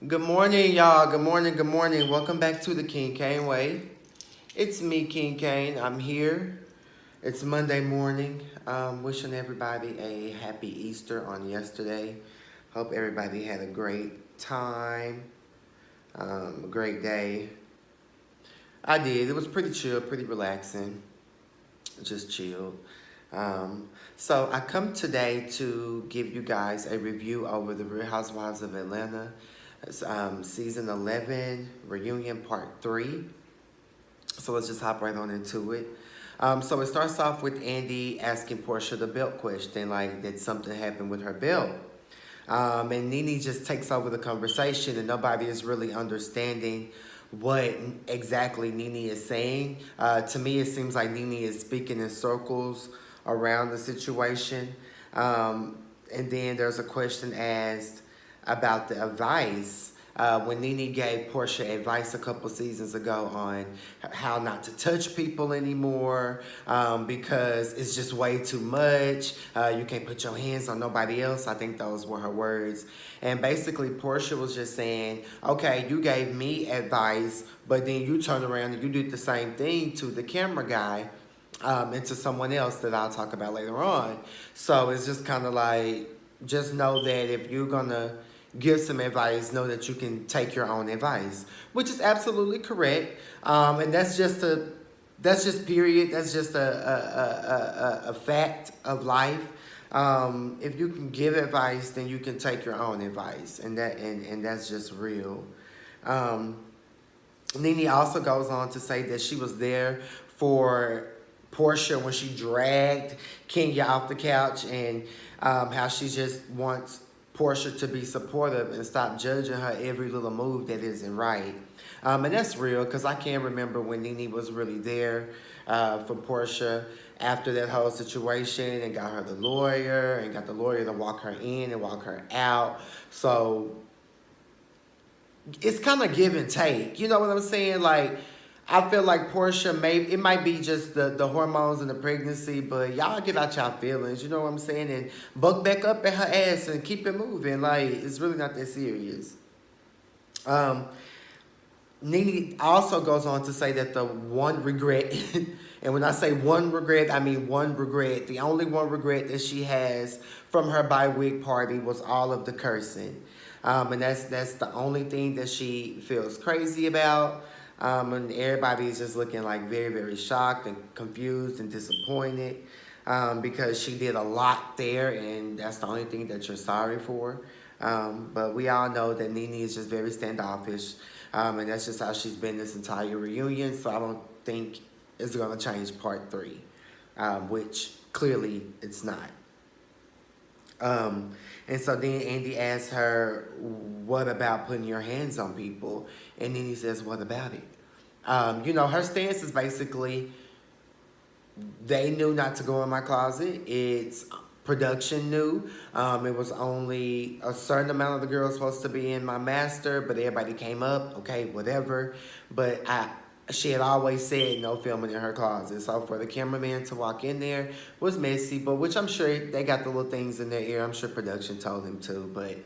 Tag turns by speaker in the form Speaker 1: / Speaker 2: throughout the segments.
Speaker 1: Good morning, y'all. Good morning. Good morning. Welcome back to the King Cain Way. It's me, King Cain. I'm here. It's Monday morning. Wishing everybody a happy Easter on yesterday. Hope everybody had a great time, a great day. I did. It was pretty chill, pretty relaxing. Just chilled. So I come today to give you guys a review over the Real Housewives of Atlanta. It's, season 11, reunion part 3. So let's just hop right on into it. So it starts off with Andy asking Portia the belt question, like, did something happen with her belt? And Nene just takes over the conversation, and nobody is really understanding what exactly Nene is saying. To me, it seems like Nene is speaking in circles around the situation. And then there's a question asked about the advice. When Nene gave Portia advice a couple seasons ago on how not to touch people anymore because it's just way too much. You can't put your hands on nobody else. I think those were her words. And basically, Portia was just saying, okay, you gave me advice, but then you turn around and you did the same thing to the camera guy and to someone else that I'll talk about later on. So it's just kind of like, just know that if you're going to give some advice, know that you can take your own advice, which is absolutely correct. And that's just period. That's just a fact of life. If you can give advice, then you can take your own advice, and that's just real. Nene also goes on to say that she was there for Portia when she dragged Kenya off the couch, and how she just wants Portia to be supportive and stop judging her every little move that isn't right. And that's real because I can't remember when Nene was really there for Portia after that whole situation and got her the lawyer and got the lawyer to walk her in and walk her out. So it's kind of give and take. You know what I'm saying? Like, I feel like Portia it might be just the hormones and the pregnancy, but y'all get out y'all feelings, you know what I'm saying? And buck back up at her ass and keep it moving. Like, it's really not that serious. Nene also goes on to say that the one regret, and when I say one regret, I mean one regret. The only one regret that she has from her bi-week party was all of the cursing. And that's the only thing that she feels crazy about. And everybody is just looking like very, very shocked and confused and disappointed because she did a lot there, and that's the only thing that you're sorry for. But we all know that Nene is just very standoffish, and that's just how she's been this entire reunion. So I don't think it's going to change part 3, which clearly it's not. And so then Andy asks her, what about putting your hands on people? And then he says, what about it? Her stance is basically, they knew not to go in my closet. It's production knew. It was only a certain amount of the girls supposed to be in my master, but everybody came up, okay, whatever. But she had always said no filming in her closet. So for the cameraman to walk in there was messy, but which I'm sure they got the little things in their ear. I'm sure production told them to. But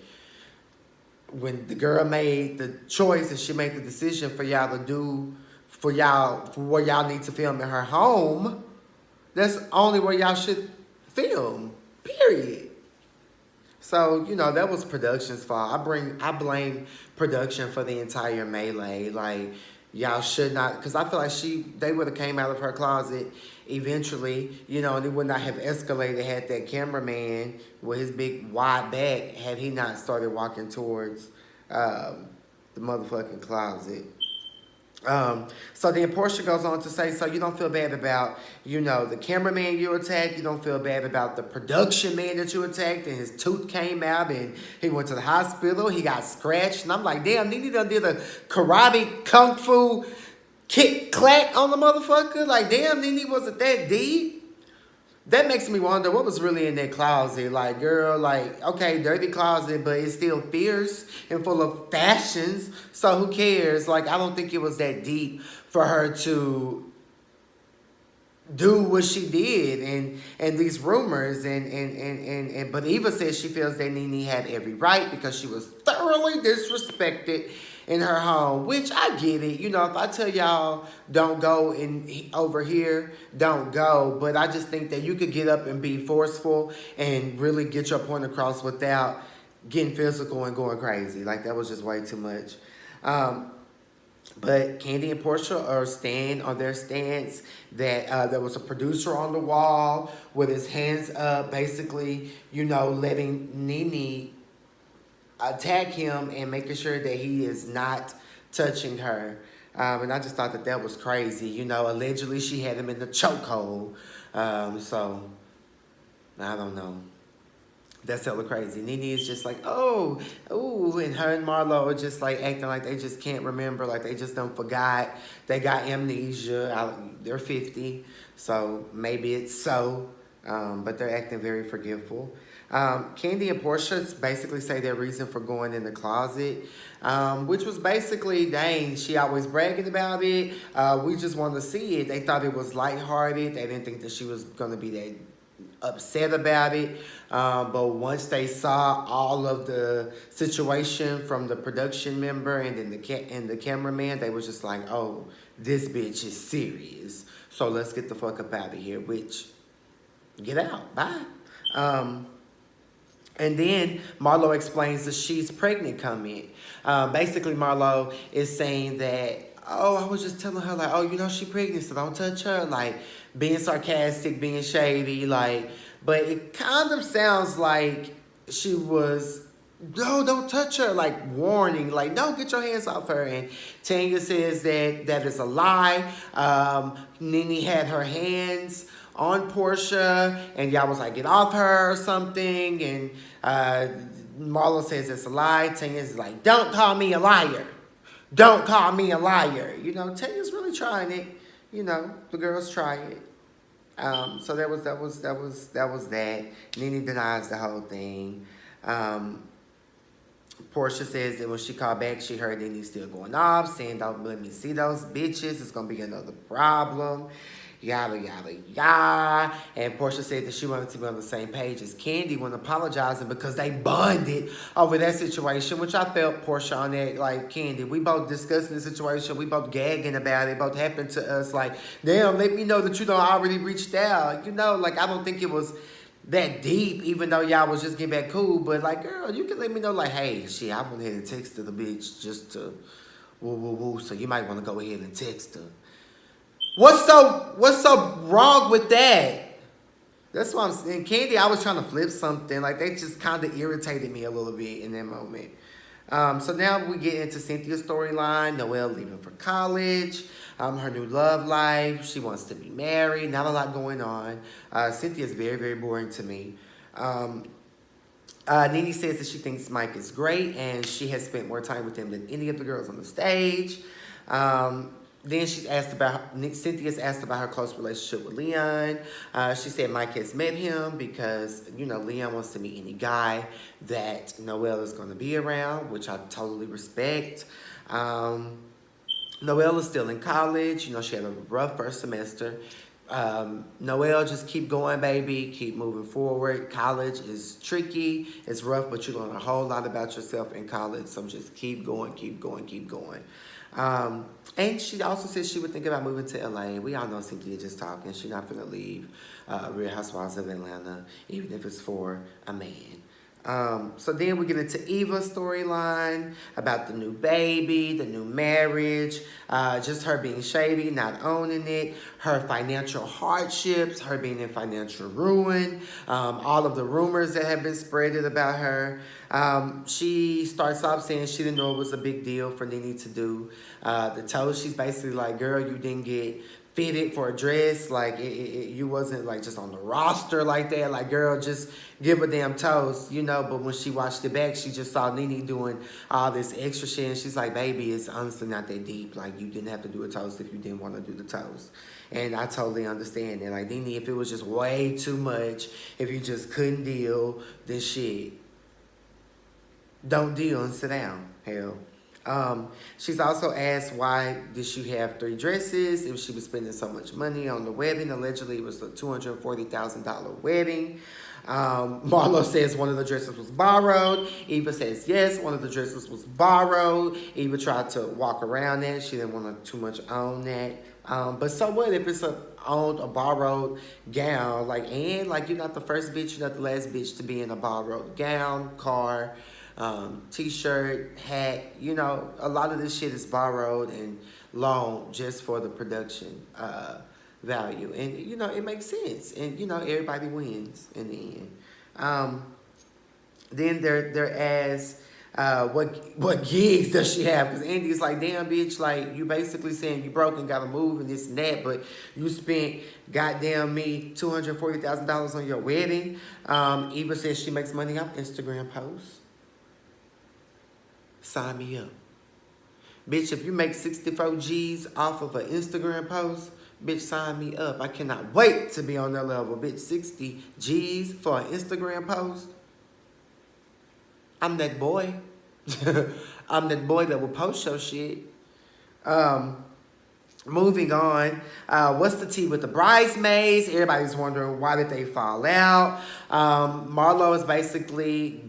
Speaker 1: when the girl made the choice and she made the decision for y'all to do, for where y'all need to film in her home, that's only where y'all should film, period. So, that was production's fault. I blame production for the entire melee. Like, y'all should not, because I feel like they would have came out of her closet eventually, and it would not have escalated had that cameraman with his big wide back, had he not started walking towards the motherfucking closet. So then Portia goes on to say, so you don't feel bad about, the cameraman you attacked. You don't feel bad about the production man that you attacked and his tooth came out and he went to the hospital. He got scratched. And I'm like, damn, Nene done did a karate kung fu kick clack on the motherfucker. Like, damn, Nene wasn't that deep. That makes me wonder what was really in that closet. Like, girl, like, okay, dirty closet, but it's still fierce and full of fashions. So who cares? Like, I don't think it was that deep for her to do what she did and these rumors and but Eva says she feels that Nene had every right because she was thoroughly disrespected in her home, which I get it. You know, if I tell y'all don't go in over here, don't go. But I just think that you could get up and be forceful and really get your point across without getting physical and going crazy. Like, that was just way too much. But Candy and Portia are staying on their stance that there was a producer on the wall with his hands up, basically, you know, letting Nene attack him and making sure that he is not touching her. And I just thought that that was crazy. You know, allegedly she had him in the chokehold. So, I don't know. That's hella crazy. Nene is just like, oh, ooh, and her and Marlo are just like acting like they just can't remember, like they just don't forgot. They got amnesia. They're 50, so maybe it's so, but they're acting very forgetful. Candy and Portia basically say their reason for going in the closet, which was basically, dang, she always bragging about it. We just wanted to see it. They thought it was lighthearted. They didn't think that she was going to be that upset about it, but once they saw all of the situation from the production member and then the cameraman, they was just like, oh, this bitch is serious, so let's get the fuck up out of here, which, get out, bye. And then Marlo explains the she's pregnant comment. Basically, Marlo is saying that, oh, I was just telling her, like, oh, you know, she pregnant, so don't touch her. Like, being sarcastic, being shady, like, but it kind of sounds like she was, no, don't touch her, like, warning, like, no, get your hands off her. And Tanya says that that is a lie. Nene had her hands on Portia, and y'all was like, get off her or something. And Marlo says it's a lie. Tanya's like, don't call me a liar. Don't call me a liar. You know, Tanya's really trying it. You know, the girls try it. So that was that. Nene denies the whole thing. Portia says that when she called back, she heard Nene still going off, saying, don't let me see those bitches. It's going to be another problem. Yada, yada, yada. And Portia said that she wanted to be on the same page as Candy when apologizing because they bonded over that situation, which I felt Portia on that, like, Candy. We both discussing the situation. We both gagging about it. It both happened to us. Like, damn, let me know that you done already reached out. You know, like, I don't think it was that deep, even though y'all was just getting back cool. But, like, girl, you can let me know, like, hey, shit, I went ahead and texted the bitch just to woo, woo, woo. So you might want to go ahead and text her. What's so wrong with that? That's what I'm saying. Candy, I was trying to flip something. Like, they just kind of irritated me a little bit in that moment. So now we get into Cynthia's storyline. Noelle leaving for college. Her new love life. She wants to be married. Not a lot going on. Cynthia's very, very boring to me. Nene says that she thinks Mike is great and she has spent more time with him than any of the girls on the stage. Then Cynthia's asked about her close relationship with Leon. She said Mike has met him because, you know, Leon wants to meet any guy that Noelle is going to be around, which I totally respect. Noelle is still in college. You know, she had a rough first semester. Noelle, just keep going, baby. Keep moving forward. College is tricky. It's rough, but you learn a whole lot about yourself in college. So just keep going, keep going, keep going. And she also said she would think about moving to LA. We all know Cynthia just talking. She's not going to leave Real Housewives of Atlanta, even if it's for a man. So then we get into Eva's storyline about the new baby, the new marriage, just her being shady, not owning it, her financial hardships, her being in financial ruin, all of the rumors that have been spreaded about her. She starts off saying she didn't know it was a big deal for Nene to do the toast. She's basically like, girl, you didn't get fitted for a dress, like you wasn't like just on the roster like that, like, girl, just give a damn toast, you know. But when she watched it back, she just saw Nene doing all this extra shit, and she's like, baby, it's honestly not that deep. Like, you didn't have to do a toast if you didn't want to do the toast. And I totally understand that. Like, Nene, if it was just way too much, if you just couldn't deal, then shit, don't deal and sit down, hell. She's also asked why did she have 3 dresses if she was spending so much money on the wedding. Allegedly, it was a $240,000 wedding. Marlo says one of the dresses was borrowed. Eva says yes, one of the dresses was borrowed. Eva tried to walk around that. She didn't want to too much own that. But so what if it's a borrowed gown? Like you're not the first bitch, you're not the last bitch to be in a borrowed gown, car, t-shirt, hat. You know, a lot of this shit is borrowed and loaned just for the production value. And, you know, it makes sense. And, you know, everybody wins in the end. Then they're asked, what gigs does she have? Because Andy's like, damn, bitch, like, you basically saying you broke and got to move and this and that, but you spent, goddamn me, $240,000 on your wedding. Eva says she makes money off Instagram posts. Sign me up. Bitch, if you make 64 G's off of an Instagram post, bitch, sign me up. I cannot wait to be on that level. Bitch, 60 G's for an Instagram post. I'm that boy. I'm that boy that will post your shit. Moving on. What's the tea with the bridesmaids? Everybody's wondering why did they fall out. Marlo is basically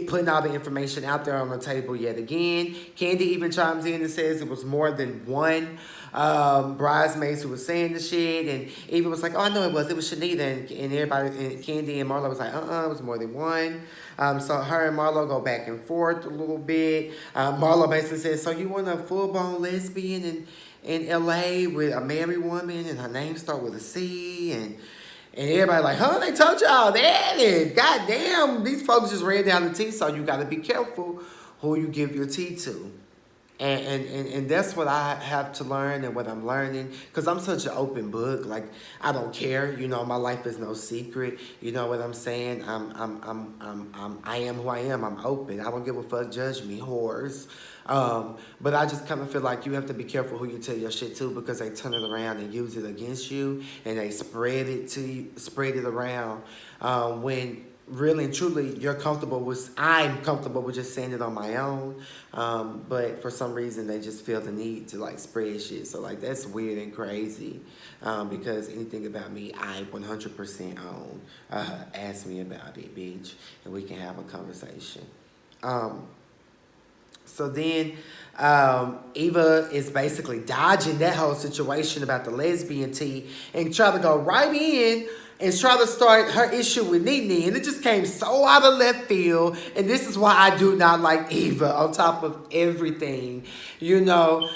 Speaker 1: putting all the information out there on the table yet again. Candy even chimes in and says it was more than one bridesmaids who was saying the shit, and Eva was like, oh, I know it was Shanita, and everybody, and Candy and Marlo was like, it was more than one. So her and Marlo go back and forth a little bit. Marlo basically says, so you want a full-blown lesbian in LA with a married woman and her name start with a C, and everybody like, huh, they told y'all that, and goddamn, these folks just ran down the tea, so you got to be careful who you give your tea to. And that's what I have to learn and what I'm learning, because I'm such an open book. Like, I don't care. You know, my life is no secret. You know what I'm saying? I am who I am. I'm open. I don't give a fuck. Judge me, whores. But I just kind of feel like you have to be careful who you tell your shit to, because they turn it around and use it against you, and they spread it around when really and truly I'm comfortable with just saying it on my own. But for some reason they just feel the need to like spread shit. So like that's weird and crazy. Because anything about me I 100% own. Ask me about it, bitch, and we can have a conversation. So then Eva is basically dodging that whole situation about the lesbian tea and try to go right in and try to start her issue with Nene. And it just came so out of left field. And this is why I do not like Eva on top of everything. You know,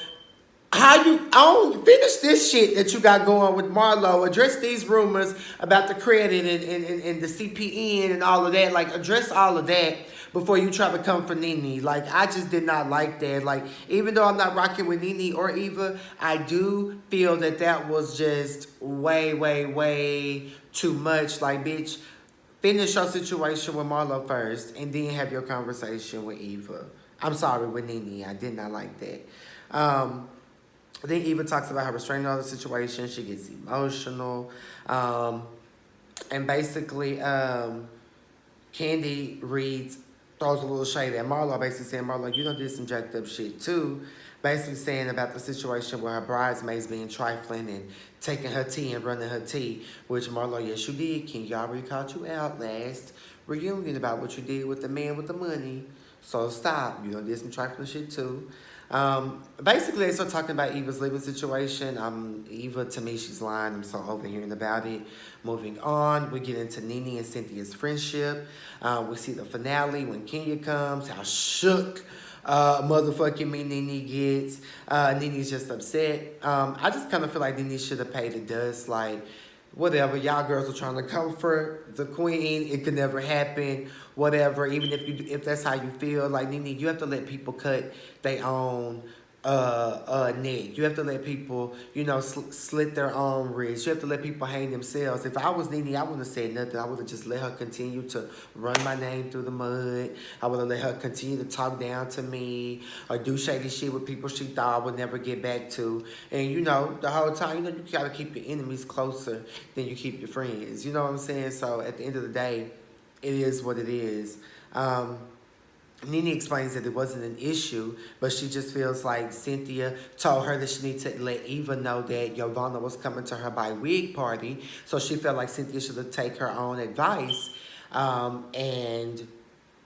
Speaker 1: finish this shit that you got going with Marlo. Address these rumors about the credit and the CPN and all of that. Like, address all of that before you try to come for Nene. Like, I just did not like that. Like, even though I'm not rocking with Nene or Eva, I do feel that was just way, way, way too much. Like, bitch, finish your situation with Marlo first and then have your conversation with Eva. I'm sorry, with Nene. I did not like that. Then Eva talks about her restraining order situation. She gets emotional. And basically, Candy throws a little shade at Marlo, basically saying, Marlo, you done did some jacked up shit too. Basically saying about the situation where her bridesmaids being trifling and taking her tea and running her tea, which Marlo, yes, you did. King, you already caught you out last reunion about what you did with the man with the money. So stop. You done did some trifling shit too. Basically, they start talking about Eva's living situation. Eva, to me, she's lying. I'm so overhearing about it. Moving on, we get into Nene and Cynthia's friendship. We see the finale when Kenya comes, how shook motherfucking me Nene gets. Nene's just upset. I just kind of feel like Nene should have paid the dust. Like, whatever, y'all girls are trying to comfort the queen. It could never happen. Whatever, even if that's how you feel. Like, Nene, you have to let people cut their own neck. You have to let people, you know, slit their own wrists. You have to let people hang themselves. If I was Nene, I wouldn't have said nothing. I would have just let her continue to run my name through the mud. I would have let her continue to talk down to me or do shady shit with people she thought I would never get back to. And, you know, the whole time, you know, you got to keep your enemies closer than you keep your friends. You know what I'm saying? So, at the end of the day, it is what it is. Nene explains that it wasn't an issue, but she just feels like Cynthia told her that she needs to let Eva know that Giovanna was coming to her bi-week party. So she felt like Cynthia should have taken her own advice and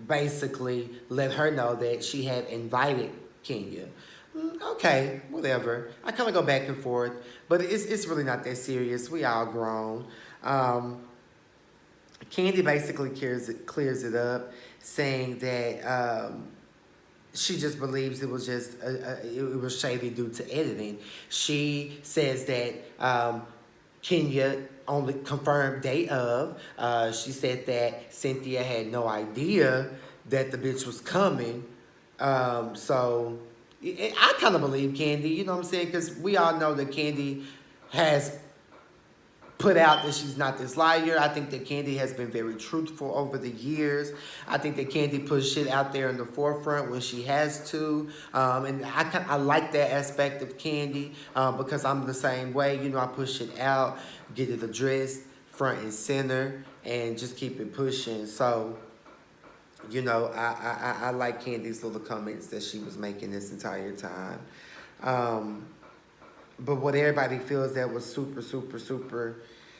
Speaker 1: basically let her know that she had invited Kenya. Okay, whatever. I kind of go back and forth, but it's really not that serious. We all grown. Candy basically clears it up, saying that she just believes it was just it was shady due to editing. She says that Kenya only confirmed day of. She said that Cynthia had no idea that the bitch was coming. So I kind of believe Candy, you know what I'm saying? Because we all know that Candy has put out that she's not this liar. I think that Candy has been very truthful over the years. I think that Candy puts shit out there in the forefront when she has to. And I like that aspect of Candy because I'm the same way. You know, I push it out, get it addressed front and center, and just keep it pushing. So, you know, I like Candy's little comments that she was making this entire time. But what everybody feels that was super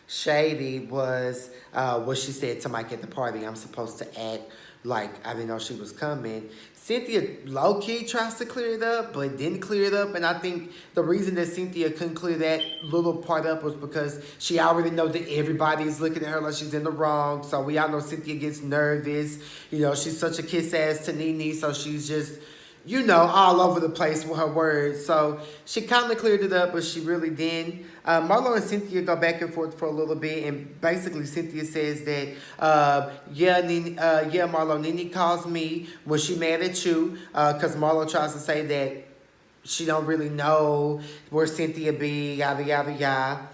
Speaker 1: shady was what she said to Mike at the party. I'm supposed to act like I didn't know she was coming. Cynthia low-key tries to clear it up, but didn't clear it up. And I think the reason that Cynthia couldn't clear that little part up was because she already knows that everybody's looking at her like she's in the wrong. So we all know Cynthia gets nervous. You know, she's such a kiss ass to Nene, so she's just, you know, all over the place with her words. So she kind of cleared it up, but she really didn't. Marlo and Cynthia go back and forth for a little bit, and basically Cynthia says that, yeah, Marlo, Nene calls me when she mad at you, because Marlo tries to say that she don't really know where Cynthia be, yada, yada, yada.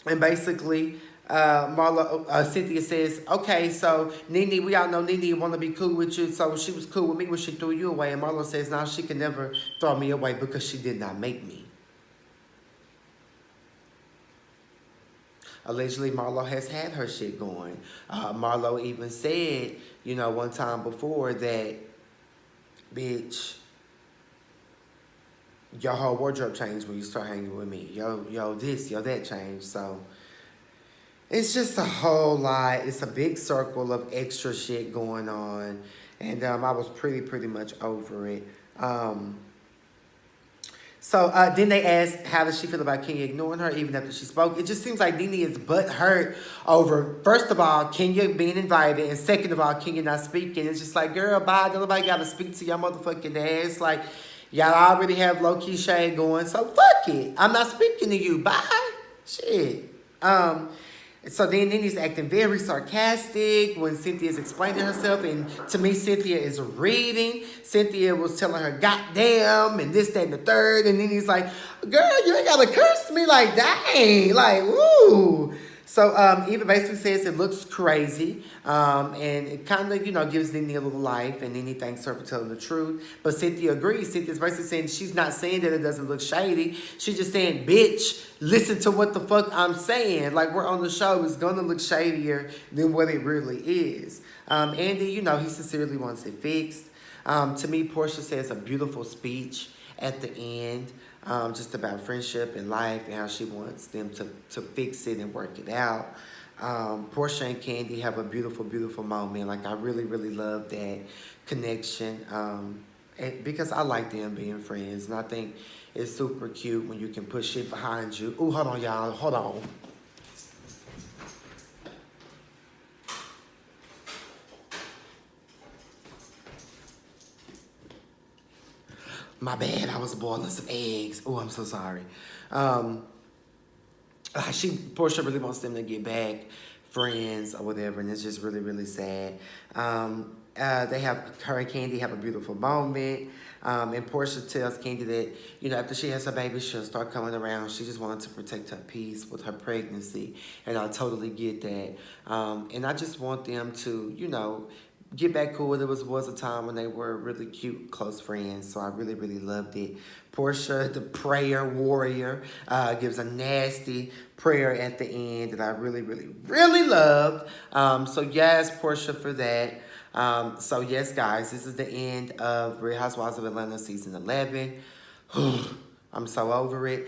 Speaker 1: And basically, Cynthia says, okay, so Nene, we all know Nene want to be cool with you, so she was cool with me when she threw you away. And Marlo says, now she can never throw me away because she did not make me. Allegedly, Marlo has had her shit going. Marlo even said, you know, one time before that, bitch, your whole wardrobe changed when you start hanging with me. Yo, this, yo, that changed. So it's just a whole lot. It's a big circle of extra shit going on. And I was pretty much over it. So then they asked, how does she feel about Kenya ignoring her even after she spoke? It just seems like Nene is butthurt over, first of all, Kenya being invited, and second of all, Kenya not speaking. It's just like, girl, bye. Nobody got to speak to your motherfucking ass. Like, y'all already have low-key shade going, so fuck it. I'm not speaking to you. Bye. Shit. So then Nene's acting very sarcastic when Cynthia's explaining herself. And to me, Cynthia is reading. Cynthia was telling her, goddamn, and this, that, and the third. And Nene's like, girl, you ain't got to curse me like, dang. Like, woo. So Eva basically says it looks crazy. And it kind of, you know, gives Nene a little life. And Nene thanks her for telling the truth. But Cynthia agrees. Cynthia's basically saying she's not saying that it doesn't look shady. She's just saying, bitch, listen to what the fuck I'm saying. Like, we're on the show. It's going to look shadier than what it really is. Andy, you know, he sincerely wants it fixed. To me, Portia says a beautiful speech at the end. Just about friendship and life and how she wants them to fix it and work it out. Portia and Candy have a beautiful moment. Like, I really love that connection because I like them being friends. And I think it's super cute when you can put shit behind you. Ooh, hold on, y'all. Hold on. My bad, I was boiling some eggs. Oh, I'm so sorry. Portia really wants them to get back friends or whatever, and it's just really sad. Her and Candy have a beautiful moment. And Portia tells Candy that, you know, after she has her baby, she'll start coming around. She just wanted to protect her peace with her pregnancy, and I totally get that. And I just want them to, you know, get back cool. There was a time when they were really cute, close friends, so I really loved it. Portia, the prayer warrior, gives a nasty prayer at the end that I really loved. So yes, Portia for that. So yes, guys, this is the end of Real Housewives of Atlanta season 11. I'm so over it.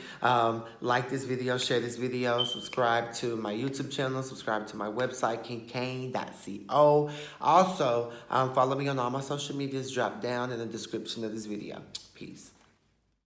Speaker 1: Like this video, share this video, subscribe to my YouTube channel, subscribe to my website, kinkane.co. Also, follow me on all my social medias, drop down in the description of this video. Peace.